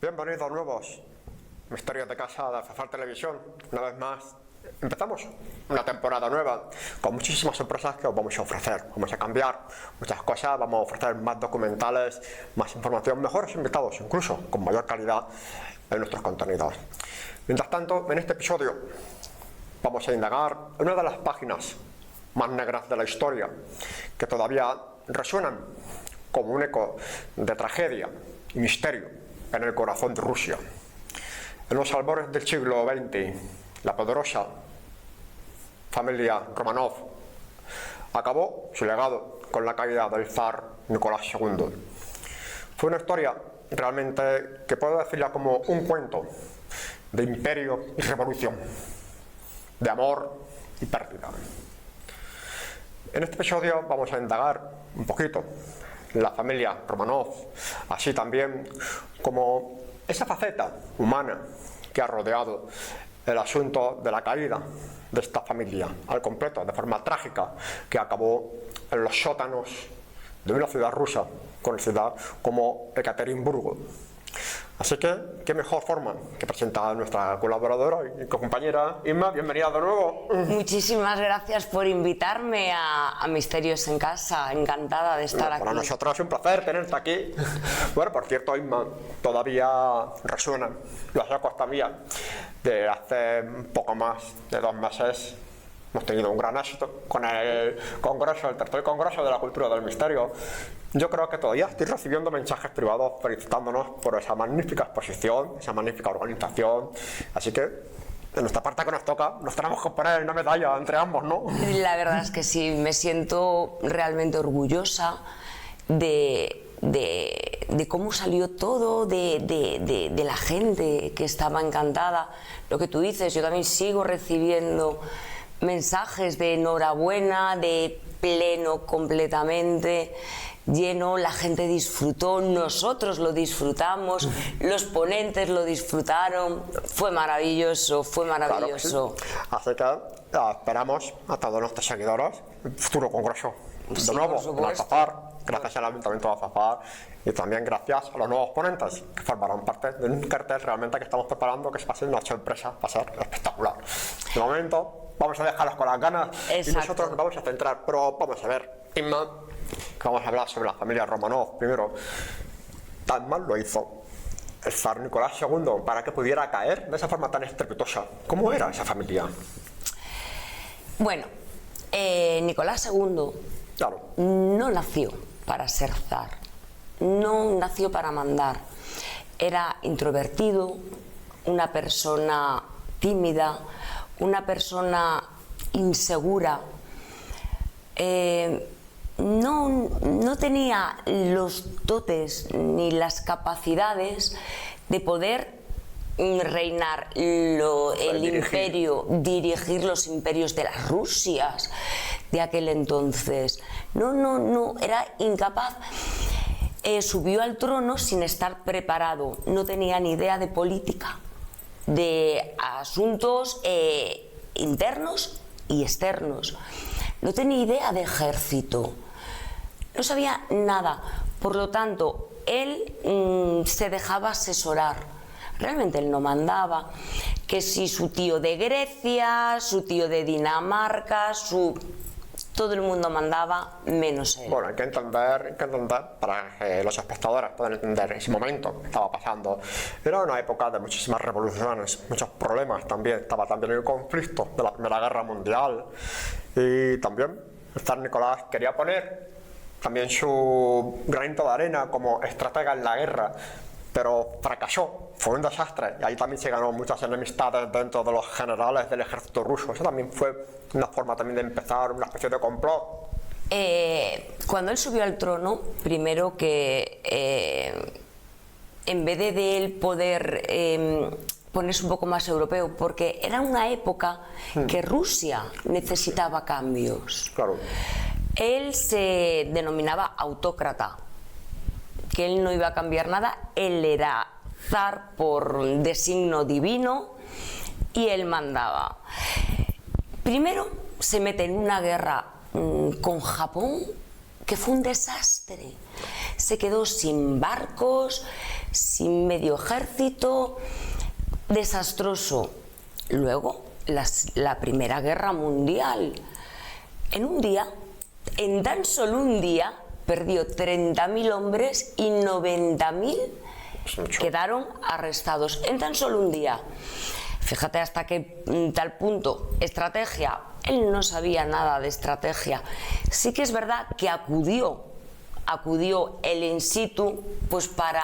Bienvenidos nuevos Misterios de Casa de Fafar Televisión. Una vez más empezamos una temporada nueva con muchísimas sorpresas que os vamos a ofrecer. Vamos a cambiar muchas cosas, vamos a ofrecer más documentales, más información, mejores invitados, incluso con mayor calidad en nuestros contenidos. Mientras tanto, en este episodio vamos a indagar en una de las páginas más negras de la historia, que todavía resuenan como un eco de tragedia y misterio en el corazón de Rusia. En los albores del siglo XX, la poderosa familia Romanov acabó su legado con la caída del zar Nicolás II. Fue una historia realmente que puedo decirla como un cuento de imperio y revolución, de amor y pérdida. En este episodio vamos a indagar un poquito la familia Romanov, así también como esa faceta humana que ha rodeado el asunto de la caída de esta familia al completo, de forma trágica, que acabó en los sótanos de una ciudad rusa conocida como Ekaterimburgo. Así que, qué mejor forma que presentar a nuestra colaboradora y compañera Inma. Bienvenida de nuevo. Muchísimas gracias por invitarme a Misterios en Casa. Encantada de estar aquí. Para nosotros es un placer tenerte aquí. Bueno, por cierto, Inma, todavía resuenan los ecos también de hace un poco más de 2 meses. Hemos tenido un gran éxito con el congreso, el tercer congreso de la cultura del misterio. Yo creo que todavía estoy recibiendo mensajes privados felicitándonos por esa magnífica exposición, esa magnífica organización. Así que, en nuestra parte que nos toca, nos tenemos que poner una medalla entre ambos, ¿no? La verdad es que sí, me siento realmente orgullosa de cómo salió todo, de la gente que estaba encantada. Lo que tú dices, yo también sigo recibiendo mensajes de enhorabuena, de pleno completamente, lleno, la gente disfrutó, nosotros lo disfrutamos, los ponentes lo disfrutaron, fue maravilloso, fue maravilloso. Claro, así que esperamos a todos nuestros seguidores, el futuro congreso de nuevo en Alfafar, gracias al Ayuntamiento de Alfafar y también gracias a los nuevos ponentes que formarán parte de un cartel realmente que estamos preparando, que va a ser una sorpresa, va a ser espectacular. De momento vamos a dejarlos con las ganas. Exacto. Y nosotros nos vamos a centrar, pero vamos a ver, Inma, que vamos a hablar sobre la familia Romanov. Primero, tan mal lo hizo el zar Nicolás II para que pudiera caer de esa forma tan estrepitosa. ¿Cómo era esa familia? Bueno, Nicolás II claro, no nació para ser zar, no nació para mandar. Era introvertido, una persona tímida, una persona insegura. No tenía los dotes ni las capacidades de poder reinar el imperio, dirigir los imperios de las Rusias de aquel entonces. No, era incapaz. Subió al trono sin estar preparado, no tenía ni idea de política, de asuntos internos y externos. No tenía idea de ejército, no sabía nada. Por lo tanto, él se dejaba asesorar. Realmente él no mandaba. Que si su tío de Grecia, su tío de Dinamarca, todo el mundo mandaba, menos él. Bueno, hay que entender para que los espectadores puedan entender ese momento que estaba pasando. Era una época de muchísimas revoluciones, muchos problemas también. Estaba también el conflicto de la Primera Guerra Mundial. Y también el zar Nicolás quería poner también su granito de arena como estratega en la guerra, pero fracasó, fue un desastre, y ahí también se ganó muchas enemistades dentro de los generales del ejército ruso. Eso también fue una forma también de empezar una especie de complot. Cuando él subió al trono, primero que en vez de él poder ponerse un poco más europeo, porque era una época que Rusia necesitaba cambios. Claro. Él se denominaba autócrata, que él no iba a cambiar nada, él era zar por designo divino y él mandaba. Primero se mete en una guerra con Japón que fue un desastre. Se quedó sin barcos, sin medio ejército, desastroso. Luego, la Primera Guerra Mundial. En un día, en tan solo un día, perdió 30.000 hombres y 90.000 quedaron arrestados. En tan solo un día. Fíjate hasta qué tal punto. Estrategia. Él no sabía nada de estrategia. Sí que es verdad que acudió el in situ, pues para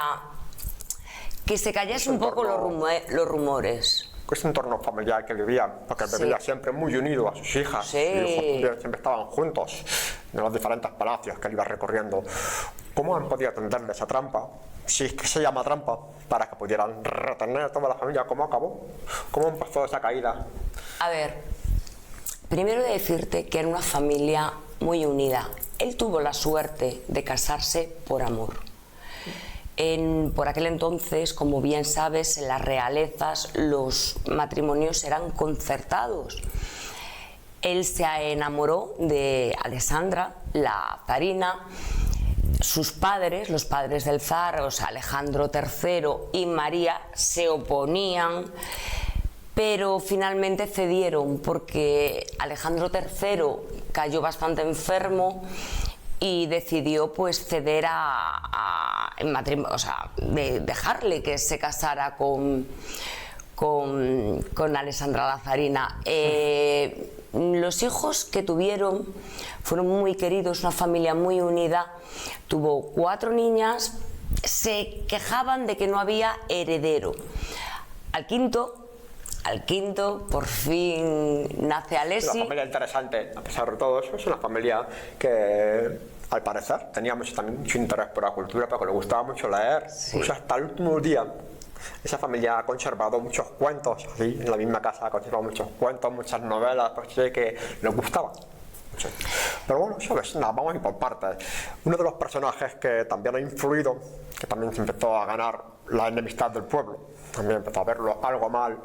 que se callase un poco los rumores. Ese entorno familiar que vivía, porque vivía siempre muy unido a sus hijas, Sí. y siempre estaban juntos en los diferentes palacios que él iba recorriendo. ¿Cómo han podido tenderle esa trampa? Si es que se llama trampa, para que pudieran retener a toda la familia. ¿Cómo acabó? ¿Cómo empezó esa caída? A ver, primero de decirte que era una familia muy unida. Él tuvo la suerte de casarse por amor. Por aquel entonces, como bien sabes, en las realezas los matrimonios eran concertados. Él se enamoró de Alessandra, la zarina. Sus padres, los padres del zar, o sea, Alejandro III y María, se oponían, pero finalmente cedieron porque Alejandro III cayó bastante enfermo y decidió pues ceder en matrimonio, o sea, dejarle que se casara con Alessandra la zarina. Los hijos que tuvieron fueron muy queridos, una familia muy unida. Tuvo 4 niñas, se quejaban de que no había heredero. Al quinto, por fin nace Alessi. Una familia interesante, a pesar de todo eso. Es una familia que, al parecer, tenía también mucho interés por la cultura, porque le gustaba mucho leer. Sí. O sea, hasta el último día, esa familia ha conservado muchos cuentos, así, en la misma casa ha conservado muchos cuentos, muchas novelas, porque que les gustaba. Sí. Pero bueno, sabes, nada, vamos a ir por partes. Uno de los personajes que también ha influido, que también se empezó a ganar la enemistad del pueblo, también empezó a verlo algo mal,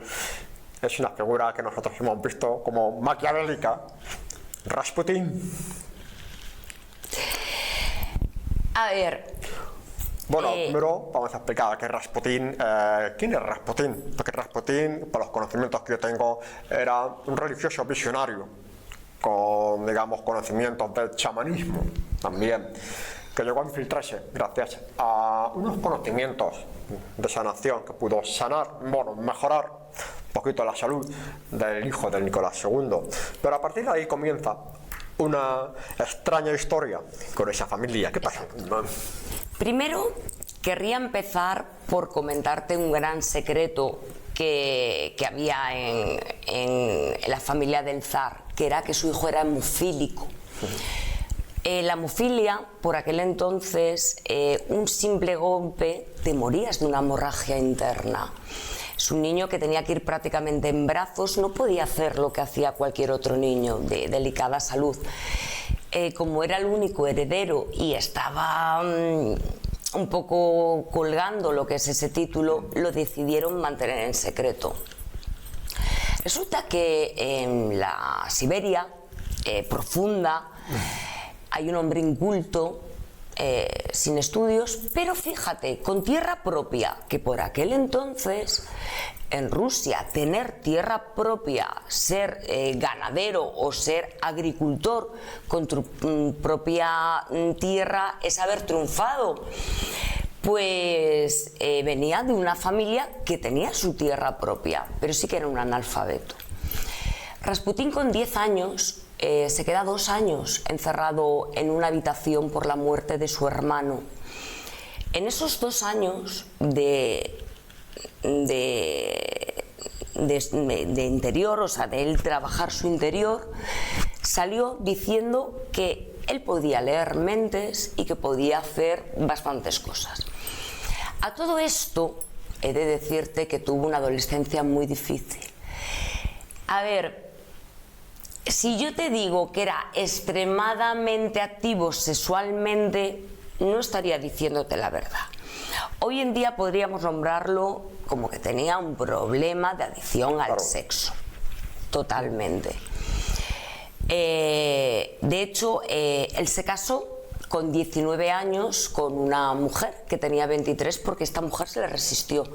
es una figura que nosotros hemos visto como maquiavélica, Rasputín. A ver. Bueno, primero vamos a explicar qué es Rasputín. ¿Quién es Rasputín? Porque Rasputín, por los conocimientos que yo tengo, era un religioso visionario con, digamos, conocimientos del chamanismo también, que llegó a infiltrarse gracias a unos conocimientos de sanación que pudo sanar, bueno, mejorar un poquito la salud del hijo de Nicolás II. Pero a partir de ahí comienza una extraña historia con esa familia. ¿Qué pasa? Primero, querría empezar por comentarte un gran secreto que había en la familia del zar, que era que su hijo era hemofílico. La hemofilia, por aquel entonces, un simple golpe te morías de una hemorragia interna. Es un niño que tenía que ir prácticamente en brazos, no podía hacer lo que hacía cualquier otro niño de delicada salud. Como era el único heredero y estaba un poco colgando lo que es ese título, lo decidieron mantener en secreto. Resulta que en la Siberia profunda hay un hombre inculto, sin estudios, pero fíjate, con tierra propia, que por aquel entonces en Rusia tener tierra propia, ser ganadero o ser agricultor con tu propia tierra es haber triunfado. Pues venía de una familia que tenía su tierra propia, pero sí que era un analfabeto. Rasputín con 10 años se queda 2 años encerrado en una habitación por la muerte de su hermano. En esos 2 años de interior, o sea, de él trabajar su interior, salió diciendo que él podía leer mentes y que podía hacer bastantes cosas. A todo esto, he de decirte que tuvo una adolescencia muy difícil. A ver, si yo te digo que era extremadamente activo sexualmente, no estaría diciéndote la verdad. Hoy en día podríamos nombrarlo como que tenía un problema de adicción al sexo, totalmente. De hecho, él se casó con 19 años con una mujer que tenía 23 porque esta mujer se le resistió.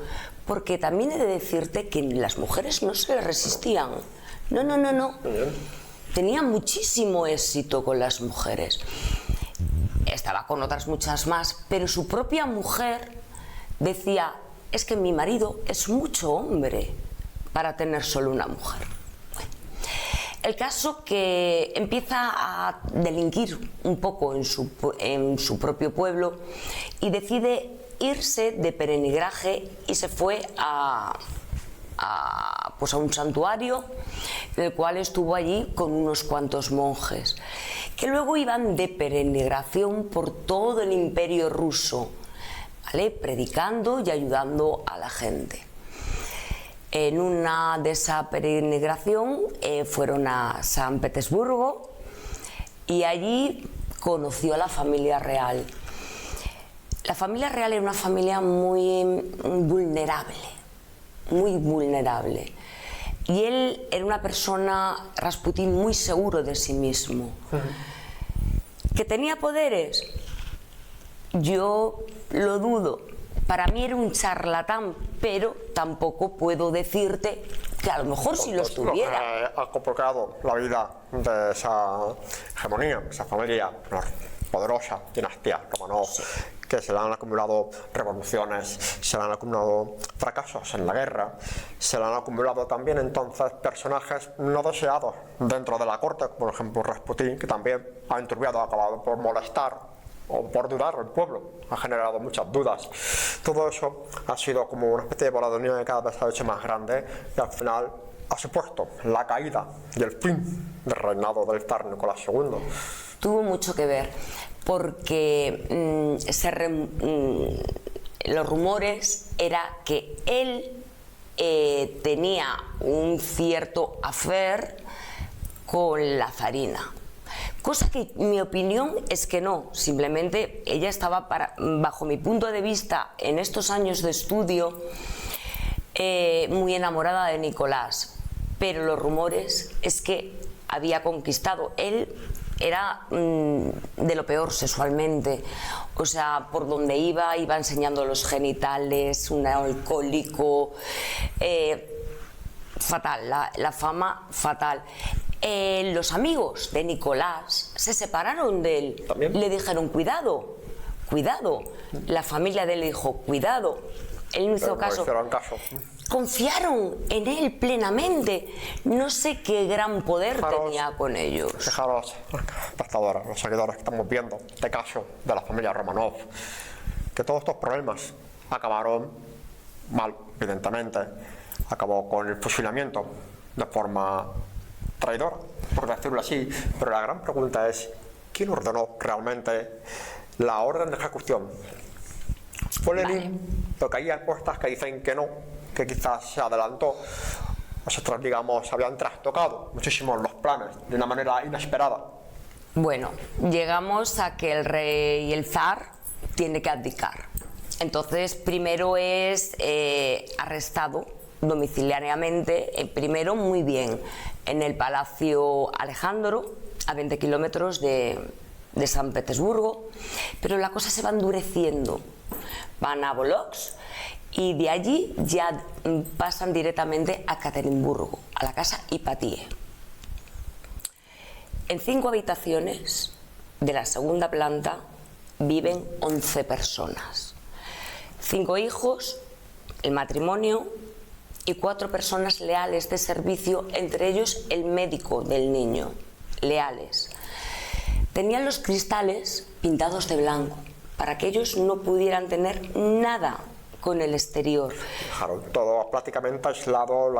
Porque también he de decirte que las mujeres no se le resistían. No, no, no, no. Tenía muchísimo éxito con las mujeres. Estaba con otras muchas más, pero su propia mujer decía, es que mi marido es mucho hombre para tener solo una mujer. Bueno, el caso que empieza a delinquir un poco en su propio pueblo y decide irse de peregrinaje y se fue pues a un santuario, en el cual estuvo allí con unos cuantos monjes, que luego iban de peregrinación por todo el imperio ruso, ¿vale? Predicando y ayudando a la gente. En una de esa peregrinación fueron a San Petersburgo y allí conoció a la familia real. La familia real era una familia muy vulnerable, muy vulnerable. Y él era una persona, Rasputín, muy seguro de sí mismo. ¿Que tenía poderes? Yo lo dudo. Para mí era un charlatán, pero tampoco puedo decirte que a lo mejor sí los tuviera. Lo que ha complicado la vida de esa hegemonía, esa familia poderosa, dinastía Romanov, sí, que se le han acumulado revoluciones, se le han acumulado fracasos en la guerra, se le han acumulado también entonces personajes no deseados dentro de la corte, por ejemplo Rasputín, que también ha enturbiado, ha acabado por molestar o por dudar el pueblo, ha generado muchas dudas. Todo eso ha sido como una especie de bola de nieve que cada vez se ha hecho más grande y al final ha supuesto la caída y el fin del reinado del zar Nicolás II. Tuvo mucho que ver porque los rumores era que él tenía un cierto affair con la zarina. Cosa que mi opinión es que no, simplemente ella estaba, bajo mi punto de vista, en estos años de estudio, muy enamorada de Nicolás, pero los rumores es que había conquistado. Él era de lo peor sexualmente, o sea, por donde iba enseñando los genitales, un alcohólico, fatal, la fama fatal. Los amigos de Nicolás se separaron de él. ¿También? Le dijeron, cuidado, cuidado. La familia de él dijo, cuidado. Él no hizo caso. Confiaron en él plenamente. No sé qué gran poder tenía con ellos. Fijaros, espectadores, los seguidores que estamos viendo este caso de la familia Romanov, que todos estos problemas acabaron mal, evidentemente. Acabó con el fusilamiento de forma traidor, por decirlo así, pero la gran pregunta es ¿quién ordenó realmente la orden de ejecución? ¿Fue Lenin? Porque hay apuestas que dicen que no, que quizás se adelantó. Nosotros, digamos, habían trastocado muchísimo los planes de una manera inesperada. Bueno, llegamos a que el rey y el zar tiene que abdicar. Entonces, primero es arrestado domiciliariamente, primero muy bien, en el Palacio Alejandro, a 20 kilómetros de San Petersburgo, pero la cosa se va endureciendo. Van a Volokhs y de allí ya pasan directamente a Ekaterimburgo, a la casa Hipatie. En 5 habitaciones de la segunda planta viven 11 personas, 5 hijos, el matrimonio y 4 personas leales de servicio, entre ellos el médico del niño, leales. Tenían los cristales pintados de blanco para que ellos no pudieran tener nada con el exterior. Dejaron todo prácticamente aislado,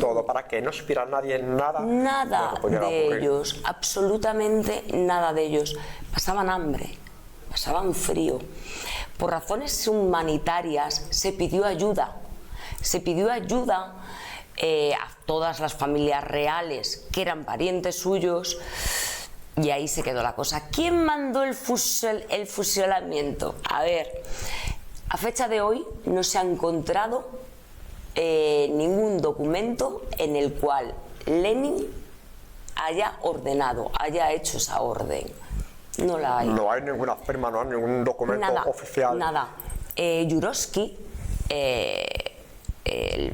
todo para que no supiera nadie nada de ellos, absolutamente nada de ellos. Pasaban hambre, pasaban frío. Por razones humanitarias se pidió ayuda. Se pidió ayuda a todas las familias reales que eran parientes suyos y ahí se quedó la cosa. ¿Quién mandó el fusilamiento? A ver, a fecha de hoy no se ha encontrado ningún documento en el cual Lenin haya ordenado, haya hecho esa orden. No la hay. No hay ninguna firma, no hay ningún documento Nada, oficial. nada. Jurovsky, el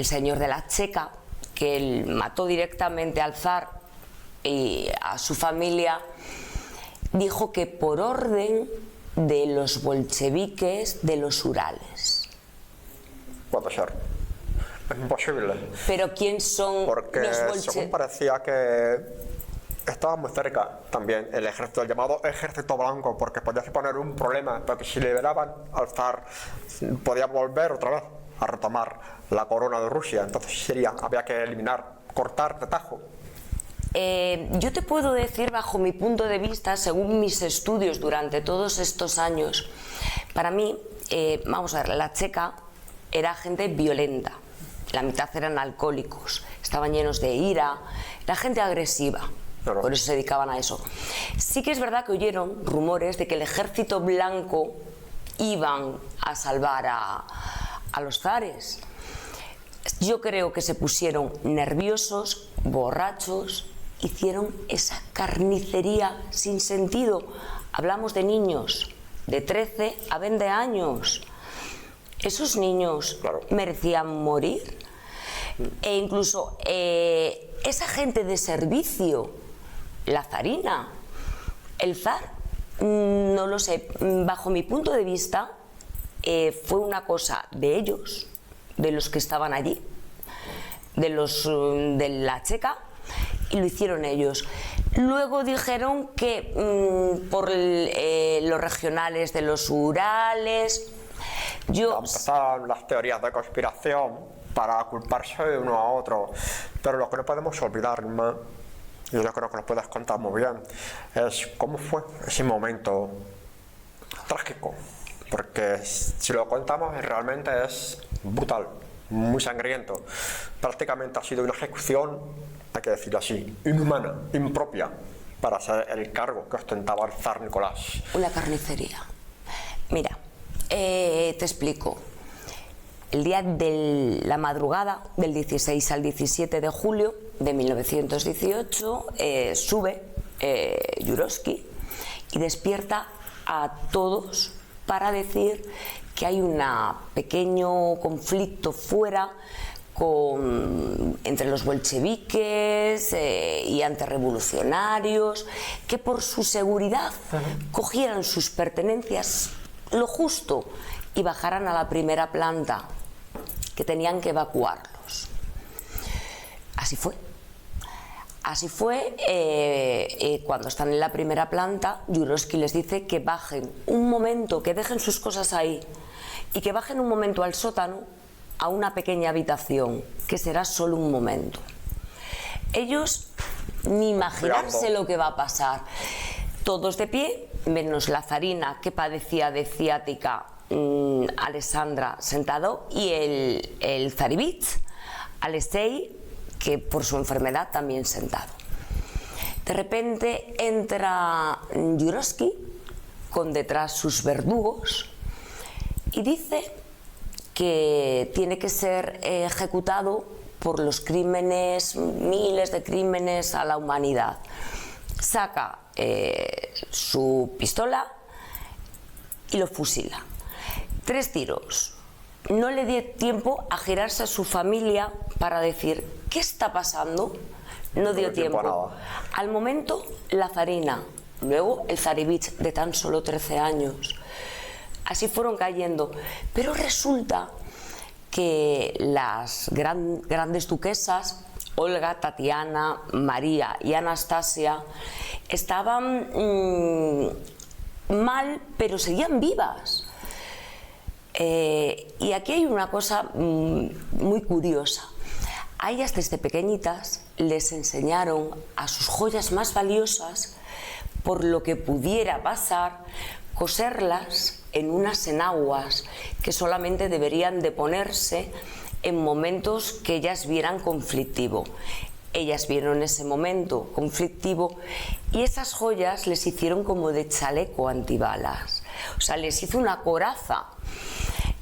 señor de la Checa, que él mató directamente al zar y a su familia, dijo que por orden de los bolcheviques de los Urales. Puede ser. Es imposible. Pero ¿quién son Porque los según bolcheviques? parecía que estaba muy cerca también el ejército, el llamado ejército blanco, porque podía suponer un problema, porque si liberaban al zar podía volver otra vez a retomar la corona de Rusia. Entonces había que eliminar, cortar de tajo. Yo te puedo decir, bajo mi punto de vista, según mis estudios durante todos estos años, para mí, vamos a ver, la Checa era gente violenta, la mitad eran alcohólicos, estaban llenos de ira, era gente agresiva, claro. Por eso se dedicaban a eso. Sí que es verdad que oyeron rumores de que el ejército blanco iban a salvar a los zares. Yo creo que se pusieron nerviosos, borrachos, hicieron esa carnicería sin sentido. Hablamos de niños de 13 a 20 años. Esos niños claro. merecían morir. E incluso esa gente de servicio, la zarina, el zar, no lo sé, bajo mi punto de vista, fue una cosa de ellos, de los que estaban allí, de la Checa, y lo hicieron ellos. Luego dijeron que por los regionales de los Urales. Empezaron las teorías de conspiración para culparse de uno a otro, pero lo que no podemos olvidar, Inma, y yo creo que nos puedes contar muy bien, es cómo fue ese momento trágico, porque si lo contamos realmente es brutal, muy sangriento. Prácticamente ha sido una ejecución, hay que decirlo así, inhumana, impropia para ser el cargo que ostentaba el zar Nicolás. Una carnicería. Mira, te explico. El día de la madrugada del 16 al 17 de julio de 1918 sube Jurovsky y despierta a todos para decir que hay un pequeño conflicto fuera entre los bolcheviques y antirrevolucionarios, que por su seguridad cogieran sus pertenencias lo justo y bajaran a la primera planta, que tenían que evacuarlos. Así fue. Así fue. Cuando están en la primera planta, Jurovsky les dice que bajen un momento, que dejen sus cosas ahí y que bajen un momento al sótano, a una pequeña habitación, que será solo un momento. Ellos ni imaginarse lo que va a pasar. Todos de pie, menos la zarina, que padecía de ciática, Alexandra, sentado, y el zarevich, Alexei, que por su enfermedad también sentado. De repente entra Jurovsky con detrás sus verdugos y dice que tiene que ser ejecutado por los crímenes, miles de crímenes a la humanidad. Saca su pistola y lo fusila. 3 tiros. No le dio tiempo a girarse a su familia para decir ¿qué está pasando? No dio tiempo. Al momento, la zarina, luego el zarevich de tan solo 13 años. Así fueron cayendo. Pero resulta que las grandes duquesas, Olga, Tatiana, María y Anastasia, estaban mal, pero seguían vivas. Y aquí hay una cosa muy curiosa. A ellas desde pequeñitas les enseñaron a sus joyas más valiosas, por lo que pudiera pasar, coserlas en unas enaguas que solamente deberían de ponerse en momentos que ellas vieran conflictivo. Ellas vieron ese momento conflictivo y esas joyas les hicieron como de chaleco antibalas. O sea, les hizo una coraza.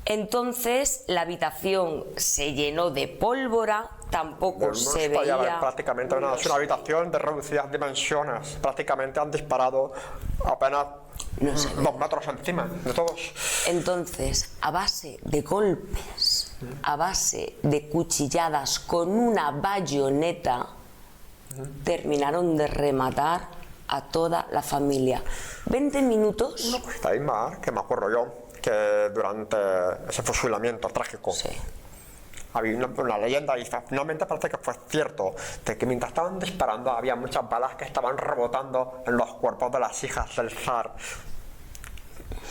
Entonces la habitación se llenó de pólvora, tampoco No se podía ver veía. prácticamente nada. Es una habitación de reducidas dimensiones. Prácticamente han disparado apenas 2 metros encima de todos. Entonces, a base de golpes, a base de cuchilladas con una bayoneta, terminaron de rematar a toda la familia. 20 minutos. Hay más que me acuerdo yo, que durante ese fusilamiento trágico Sí. había una leyenda y finalmente parece que fue cierto, de que mientras estaban disparando había muchas balas que estaban rebotando en los cuerpos de las hijas del zar.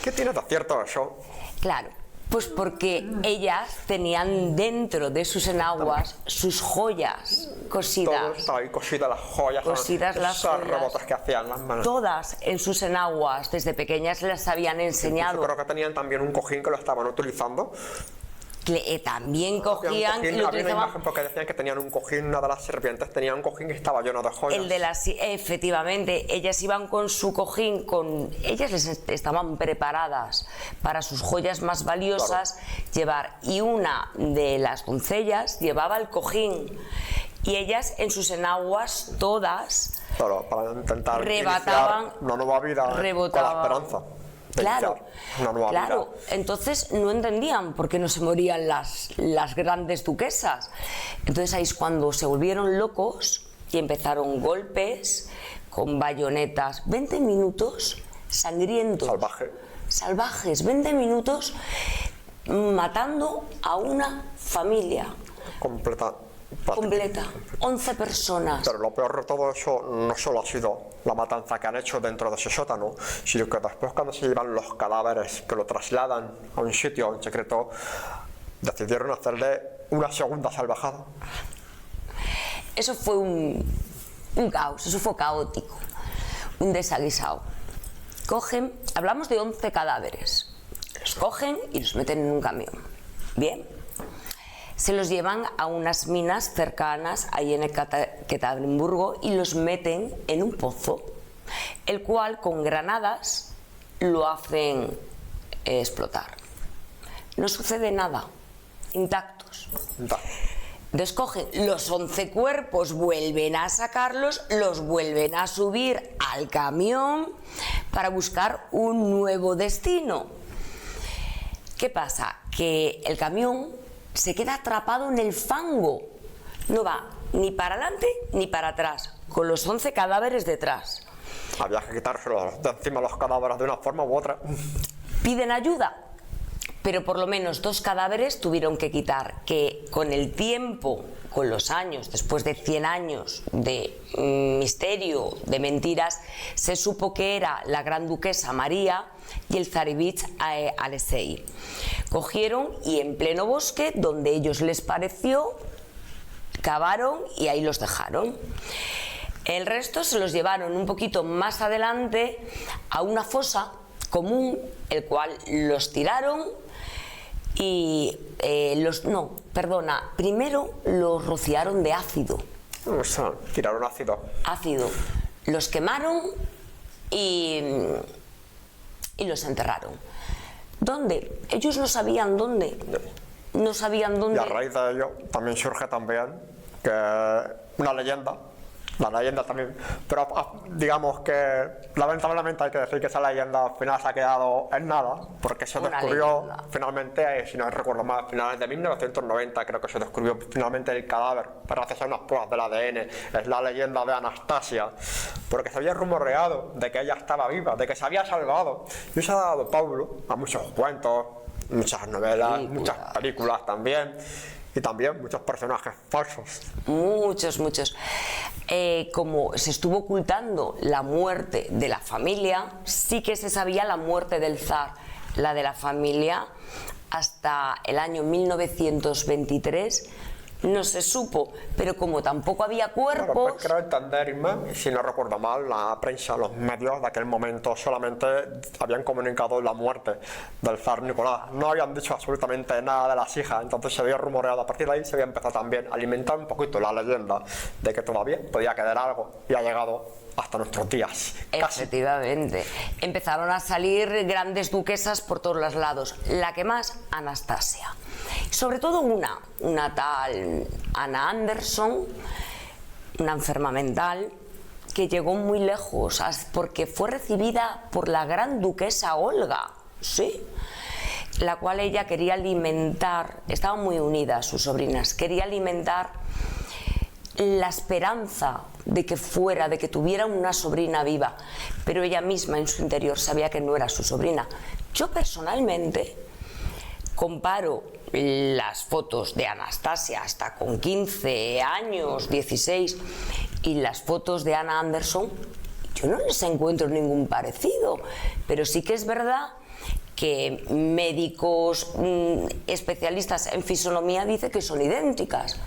¿Qué tiene de cierto eso? Claro, pues porque ellas tenían dentro de sus enaguas sus joyas Todo cosidas. estaba ahí cosidas las joyas, Cosidas las esos joyas. rebotes que hacían las manos. Todas en sus enaguas, desde pequeñas les habían Yo enseñado. creo que tenían también un cojín que lo estaban utilizando. Que, también cogían y lo Había una utilizaban. imagen porque decían que tenían un cojín, una de las serpientes tenía un cojín que estaba lleno de joyas. El de las, efectivamente, ellas iban con su cojín, ellas les estaban preparadas para sus joyas más valiosas llevar, y una de las doncellas llevaba el cojín, y ellas en sus enaguas todas Claro, para intentar rebataban, iniciar una nueva vida con la rebotaban. esperanza de Claro, iniciar una nueva claro. vida. Entonces no entendían por qué no se morían las grandes duquesas. Entonces ahí es cuando se volvieron locos y empezaron golpes con bayonetas. 20 minutos sangrientos. Salvajes. 20 minutos matando a una familia Completa. 11 personas. Pero lo peor de todo eso no solo ha sido la matanza que han hecho dentro de ese sótano, sino que después, cuando se llevan los cadáveres, que lo trasladan a un sitio en secreto, decidieron hacerle una segunda salvajada. Eso fue un caos, eso fue caótico, un desaguisado. Hablamos de 11 cadáveres, los cogen y los meten en un camión. Bien. Se los llevan a unas minas cercanas, ahí en Ekaterimburgo, y los meten en un pozo, el cual con granadas lo hacen explotar. No sucede nada, intactos. Entonces cogen los 11 cuerpos, vuelven a sacarlos, los vuelven a subir al camión para buscar un nuevo destino. ¿Qué pasa? Que el camión se queda atrapado en el fango, no va ni para adelante ni para atrás, con los 11 cadáveres detrás. Había que quitárselos de encima los cadáveres de una forma u otra. Piden ayuda, pero por lo menos 2 cadáveres tuvieron que quitar, que con el tiempo, con los años, después de 100 años de misterio, de mentiras, se supo que era la gran duquesa María y el zarevich Alexei. Cogieron y en pleno bosque, donde ellos les pareció, cavaron y ahí los dejaron. El resto se los llevaron un poquito más adelante a una fosa común, el cual los tiraron y primero los rociaron de ácido. O sea, tiraron ácido. Los quemaron y los enterraron. ¿Dónde? Ellos no sabían dónde. No sabían dónde. Y a raíz de ello también surge también que una leyenda, la leyenda también, pero digamos que lamentablemente hay que decir que esa leyenda al final se ha quedado en nada, porque se descubrió finalmente, si no recuerdo mal, a finales de 1990 creo que se descubrió finalmente el cadáver, gracias a unas pruebas del ADN. Es la leyenda de Anastasia, porque se había rumoreado de que ella estaba viva, de que se había salvado, y eso ha dado Pablo a muchos cuentos, muchas novelas, muchas películas también, y también muchos personajes falsos. Muchos. Como se estuvo ocultando la muerte de la familia, sí que se sabía la muerte del zar. La de la familia, hasta el año 1923, no se supo, pero como tampoco había cuerpos... Bueno, pues creo entender, Irma, si no recuerdo mal, la prensa, los medios de aquel momento solamente habían comunicado la muerte del zar Nicolás. No habían dicho absolutamente nada de las hijas, entonces se había rumoreado. A partir de ahí se había empezado también a alimentar un poquito la leyenda de que todavía podía quedar algo, y ha llegado hasta nuestros días. Casi. Efectivamente. Empezaron a salir grandes duquesas por todos los lados. La que más, Anastasia. Sobre todo una tal Anna Anderson, una enferma mental, que llegó muy lejos porque fue recibida por la gran duquesa Olga, ¿sí?, la cual ella quería alimentar, estaban muy unidas sus sobrinas, quería alimentar la esperanza de que tuviera una sobrina viva, pero ella misma en su interior sabía que no era su sobrina. Yo personalmente comparo las fotos de Anastasia hasta con 15 años, 16, y las fotos de Anna Anderson, yo no les encuentro ningún parecido, pero sí que es verdad que médicos especialistas en fisonomía dicen que son idénticas.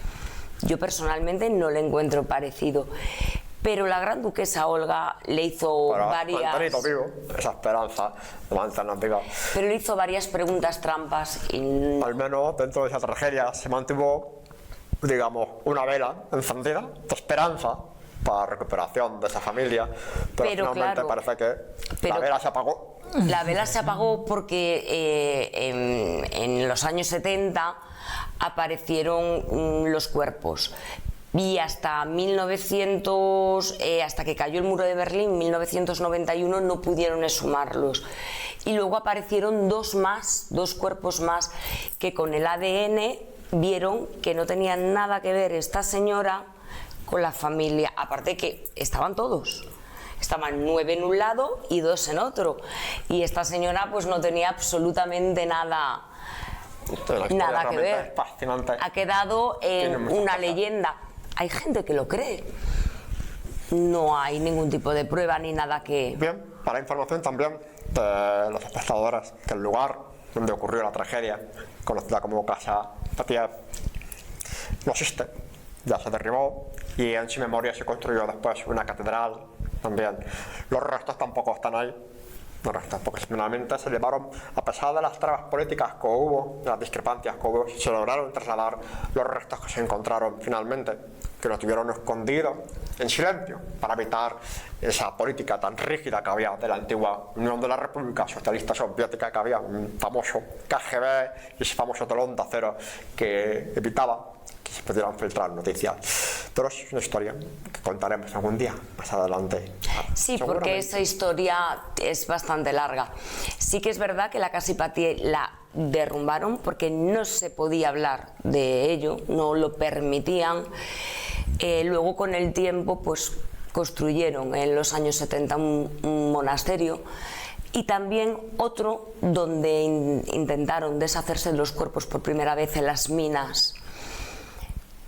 Yo personalmente no le encuentro parecido, pero la gran duquesa Olga le hizo vivo, esa esperanza de mantenernos viva. Pero le hizo varias preguntas trampas y... Al menos dentro de esa tragedia se mantuvo, digamos, una vela encendida de esperanza para la recuperación de esa familia, pero finalmente claro, parece que la vela se apagó. La vela se apagó porque en los años 70 aparecieron los cuerpos y hasta hasta que cayó el muro de Berlín, 1991, no pudieron exhumarlos. Y luego aparecieron dos cuerpos más que con el ADN vieron que no tenían nada que ver esta señora con la familia, aparte que estaban todos. Estaban 9 en un lado y 2 en otro. Y esta señora pues no tenía absolutamente nada que ver. Fascinante. Ha quedado en una leyenda. Hay gente que lo cree. No hay ningún tipo de prueba ni nada que... Bien, para información también de los espectadores, que el lugar donde ocurrió la tragedia, conocida como Casa Patiev, no existe. Ya se derribó y en su memoria se construyó después una catedral también. Los restos tampoco están ahí. Los restos, porque finalmente se llevaron, a pesar de las trabas políticas que hubo, de las discrepancias que hubo, se lograron trasladar los restos que se encontraron finalmente, que los tuvieron escondidos en silencio para evitar esa política tan rígida que había de la antigua Unión de la República Socialista Soviética, que había un famoso KGB y ese famoso telón de acero que evitaba que se pudieran filtrar noticias. Pero es una historia que contaremos algún día más adelante. Sí, porque esa historia es bastante larga. Sí que es verdad que la Casa Patiev la derrumbaron porque no se podía hablar de ello, no lo permitían. Luego con el tiempo pues construyeron en los años 70 un monasterio y también otro donde intentaron deshacerse de los cuerpos por primera vez en las minas.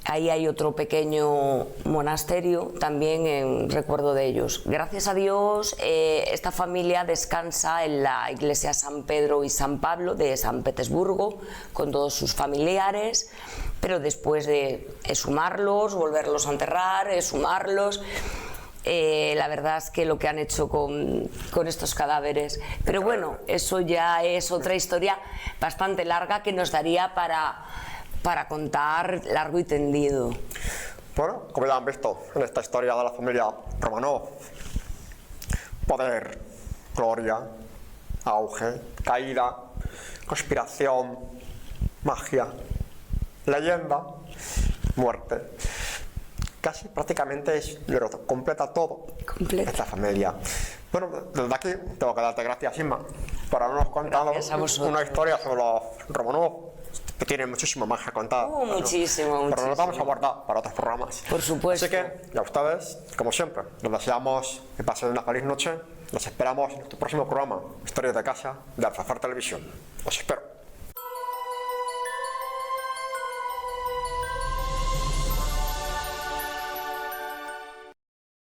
Ahí hay otro pequeño monasterio también en recuerdo de ellos. Gracias a Dios, esta familia descansa en la iglesia San Pedro y San Pablo de San Petersburgo con todos sus familiares, pero después de exhumarlos, volverlos a enterrar, exhumarlos, la verdad es que lo que han hecho con estos cadáveres. Pero bueno, eso ya es otra historia bastante larga que nos daría para contar largo y tendido. Bueno, como ya han visto en esta historia de la familia Romanov, poder, gloria, auge, caída, conspiración, magia, leyenda, muerte. Casi prácticamente completa todo esta familia. Bueno, desde aquí tengo que darte gracias, Inma, por habernos contado una historia sobre los Romanov, que tiene muchísimo más que contar. Muchísimo. Pero nos vamos a guardar para otros programas. Por supuesto. Así que, y a ustedes, como siempre, les deseamos que pasen una feliz noche. Los esperamos en nuestro próximo programa, Historias de Casa, de Alfafar Televisión. Os espero.